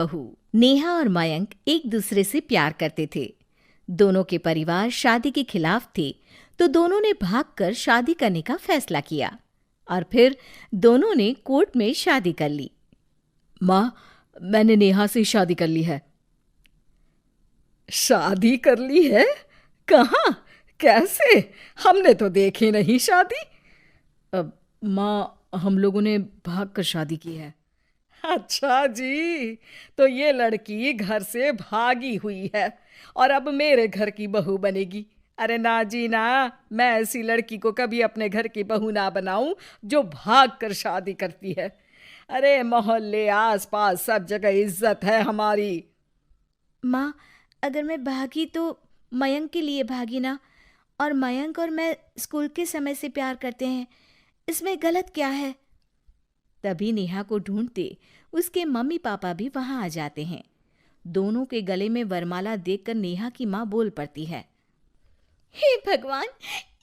बहू। नेहा और मयंक एक दूसरे से प्यार करते थे। दोनों के परिवार शादी के खिलाफ थे, तो दोनों ने भागकर शादी करने का फैसला किया और फिर दोनों ने कोर्ट में शादी कर ली। माँ, मैंने नेहा से शादी कर ली है। शादी कर ली है? कहाँ? कैसे? हमने तो देखी नहीं शादी। माँ, हम लोगों ने भाग कर शादी की है। अच्छा जी, तो ये लड़की घर से भागी हुई है और अब मेरे घर की बहू बनेगी। अरे ना जी ना, मैं ऐसी लड़की को कभी अपने घर की बहू ना बनाऊं जो भाग कर शादी करती है। अरे मोहल्ले आस पास सब जगह इज्जत है हमारी। माँ, अगर मैं भागी तो मयंक के लिए भागी ना, और मयंक और मैं स्कूल के समय से प्यार करते हैं, इसमें गलत क्या है? तभी नेहा को ढूंढते उसके मम्मी पापा भी वहां आ जाते हैं। दोनों के गले में वरमाला देखकर नेहा की माँ बोल पड़ती है, हे भगवान,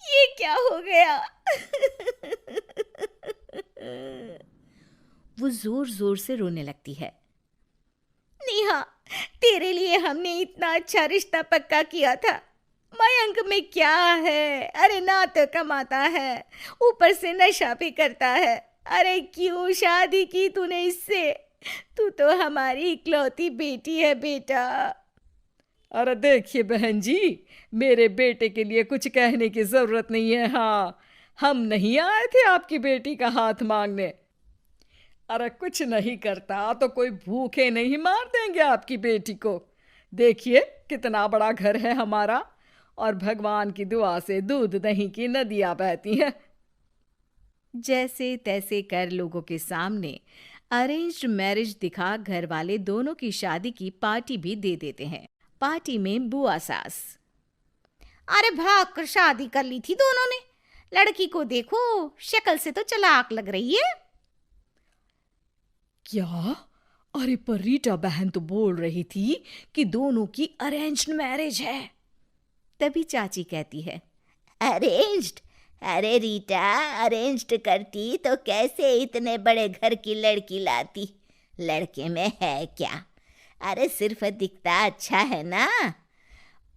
ये क्या हो गया? वो जोर जोर से रोने लगती है। नेहा, तेरे लिए हमने इतना अच्छा रिश्ता पक्का किया था। मयंक में क्या है? अरे ना तो कमाता है, ऊपर से नशा भी करता है। अरे क्यों शादी की तूने इससे? तू तो हमारी इकलौती बेटी है बेटा। अरे देखिए बहन जी, मेरे बेटे के लिए कुछ कहने की जरूरत नहीं है। हाँ, हम नहीं आए थे आपकी बेटी का हाथ मांगने। अरे कुछ नहीं करता तो कोई भूखे नहीं मार देंगे आपकी बेटी को। देखिए कितना बड़ा घर है हमारा, और भगवान की दुआ से दूध दही की नदियां बहती हैं। जैसे तैसे कर लोगों के सामने अरेंज्ड मैरिज दिखा घर वाले दोनों की शादी की पार्टी भी दे देते हैं। पार्टी में बुआ सास, अरे भाग कर शादी कर ली थी दोनों ने। लड़की को देखो, शक्ल से तो चालाक लग रही है। क्या? अरे पर रीटा बहन तो बोल रही थी कि दोनों की अरेंज्ड मैरिज है। तभी चाची कहती है, अरेंज्ड? अरे रीटा, अरेंज्ड करती तो कैसे इतने बड़े घर की लड़की लाती? लड़के में है क्या? अरे सिर्फ दिखता अच्छा है ना,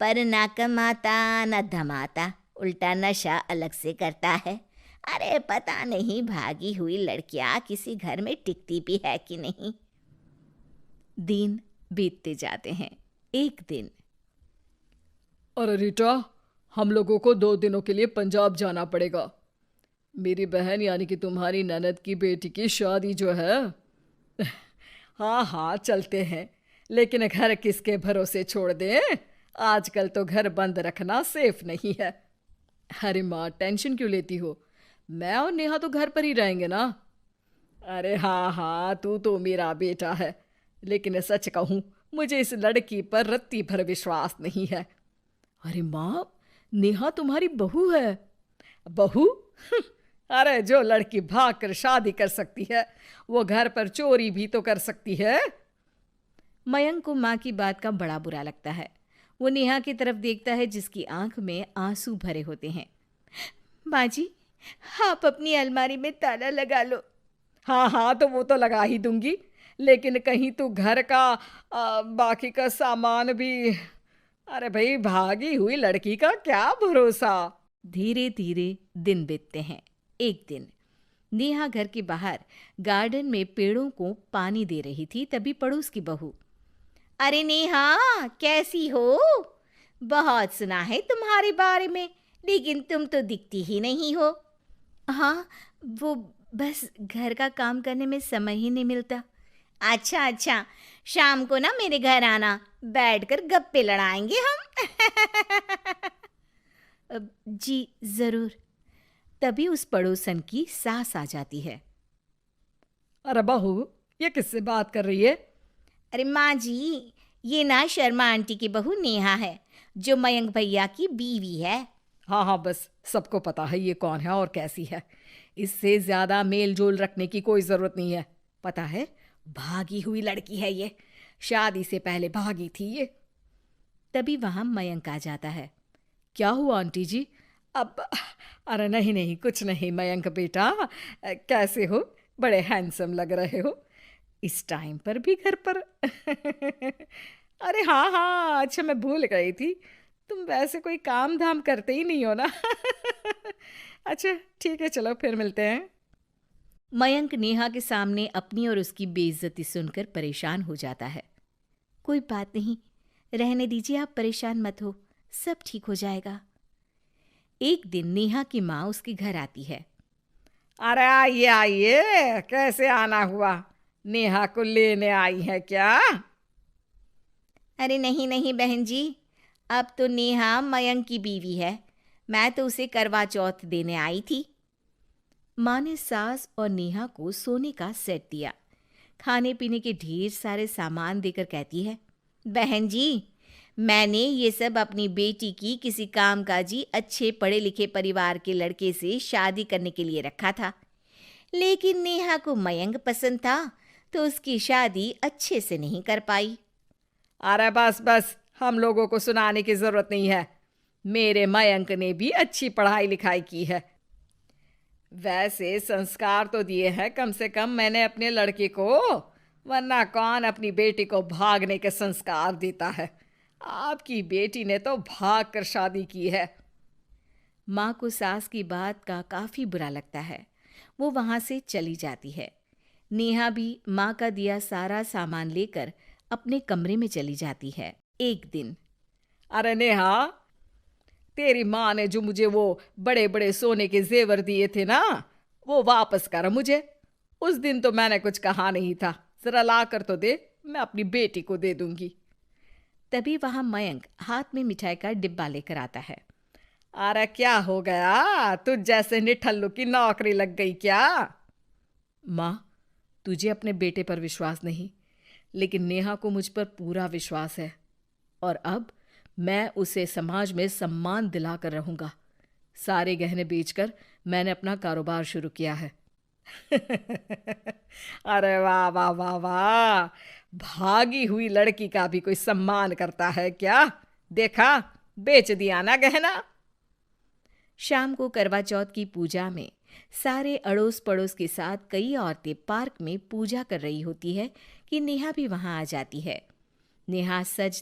पर ना कमाता ना धमाता, उल्टा नशा अलग से करता है। अरे पता नहीं भागी हुई लड़कियां किसी घर में टिकती भी है कि नहीं। दिन बीतते जाते हैं। एक दिन, अरे रीटा, हम लोगों को 2 दिनों के लिए पंजाब जाना पड़ेगा। मेरी बहन यानी कि तुम्हारी ननद की बेटी की शादी जो है। हाँ हाँ चलते हैं, लेकिन घर किसके भरोसे छोड़ दें? आजकल तो घर बंद रखना सेफ नहीं है। अरे माँ, टेंशन क्यों लेती हो? मैं और नेहा तो घर पर ही रहेंगे ना। अरे हाँ हाँ, तू तो मेरा बेटा है, लेकिन सच कहूँ मुझे इस लड़की पर रत्ती भर विश्वास नहीं है। अरे माँ, नेहा तुम्हारी बहू है। बहू? अरे जो लड़की भाग कर शादी कर सकती है वो घर पर चोरी भी तो कर सकती है। मयंक को माँ की बात का बड़ा बुरा लगता है। वो नेहा की तरफ देखता है जिसकी आंख में आंसू भरे होते हैं। माँ जी, आप अपनी अलमारी में ताला लगा लो। हाँ हाँ, तो वो तो लगा ही दूंगी, लेकिन कहीं तू घर का बाकी का सामान भी। अरे भाई, भागी हुई लड़की का क्या भरोसा। धीरे धीरे दिन बीतते हैं। एक दिन नेहा घर के बाहर गार्डन में पेड़ों को पानी दे रही थी, तभी पड़ोस की बहू, अरे नेहा, कैसी हो? बहुत सुना है तुम्हारे बारे में, लेकिन तुम तो दिखती ही नहीं हो। हाँ, वो बस घर का काम करने में समय ही नहीं मिलता। अच्छा अच्छा, शाम को ना मेरे घर आना, बैठकर गप्पे लड़ाएंगे हम। जी जरूर। तभी उस पड़ोसन की सास आ जाती है। अरे बहू, ये किससे बात कर रही है? अरे माँ जी, ये ना शर्मा आंटी की बहू नेहा है, जो मयंक भैया की बीवी है। हाँ हाँ, बस सबको पता है ये कौन है और कैसी है। इससे ज्यादा मेल जोल रखने की कोई जरूरत नहीं है। पता है, भागी हुई लड़की है ये, शादी से पहले भागी थी ये। तभी वहां मयंक आ जाता है। क्या हुआ आंटी जी? अब अरे नहीं नहीं, कुछ नहीं मयंक बेटा, कैसे हो? बड़े हैंडसम लग रहे हो। इस टाइम पर भी घर पर? अरे हाँ हाँ, अच्छा मैं भूल गई थी, तुम वैसे कोई काम धाम करते ही नहीं हो ना। अच्छा ठीक है, चलो फिर मिलते हैं। मयंक नेहा के सामने अपनी और उसकी बेइज्जती सुनकर परेशान हो जाता है। कोई बात नहीं, रहने दीजिए, आप परेशान मत हो, सब ठीक हो जाएगा। एक दिन नेहा की माँ उसके घर आती है। अरे आइए आइए, कैसे आना हुआ? नेहा को लेने आई है क्या? अरे नहीं नहीं बहन जी, अब तो नेहा मयंक की बीवी है, मैं तो उसे करवा चौथ देने आई थी। माँ ने सास और नेहा को सोने का सेट दिया, खाने पीने के ढेर सारे सामान देकर कहती है, बहन जी, मैंने ये सब अपनी बेटी की किसी कामकाजी अच्छे पढ़े लिखे परिवार के लड़के से शादी करने के लिए रखा था, लेकिन नेहा को मयंक पसंद था तो उसकी शादी अच्छे से नहीं कर पाई। अरे बस बस, हम लोगों को सुनाने की जरूरत नहीं है। मेरे मयंक ने भी अच्छी पढ़ाई लिखाई की है। वैसे संस्कार तो दिए हैं कम से कम मैंने अपने लड़के को, वरना कौन अपनी बेटी को भागने के संस्कार देता है? आपकी बेटी ने तो भाग कर शादी की है। माँ को सास की बात का काफी बुरा लगता है, वो वहां से चली जाती है। नेहा भी माँ का दिया सारा सामान लेकर अपने कमरे में चली जाती है। एक दिन, अरे नेहा, तेरी माँ ने जो मुझे वो बड़े बड़े सोने के जेवर दिए थे ना, वो वापस कर मुझे। उस दिन तो मैंने कुछ कहा नहीं था, जरा ला कर तो दे, मैं अपनी बेटी को दे दूंगी। तभी वहां मयंक हाथ में मिठाई का डिब्बा लेकर आता है। अरे क्या हो गया, तुझ जैसे निठल्लू की नौकरी लग गई क्या? माँ, तुझे अपने बेटे पर विश्वास नहीं, लेकिन नेहा को मुझ पर पूरा विश्वास है, और अब मैं उसे समाज में सम्मान दिलाकर रहूंगा। सारे गहने बेचकर मैंने अपना कारोबार शुरू किया है। अरे वाह वाह वाह वाह, भागी हुई लड़की का भी कोई सम्मान करता है क्या? देखा, बेच दिया ना गहना। शाम को करवा चौथ की पूजा में सारे अड़ोस पड़ोस के साथ कई औरतें पार्क में पूजा कर रही होती है कि नेहा भी वहां आ जाती है। नेहा सज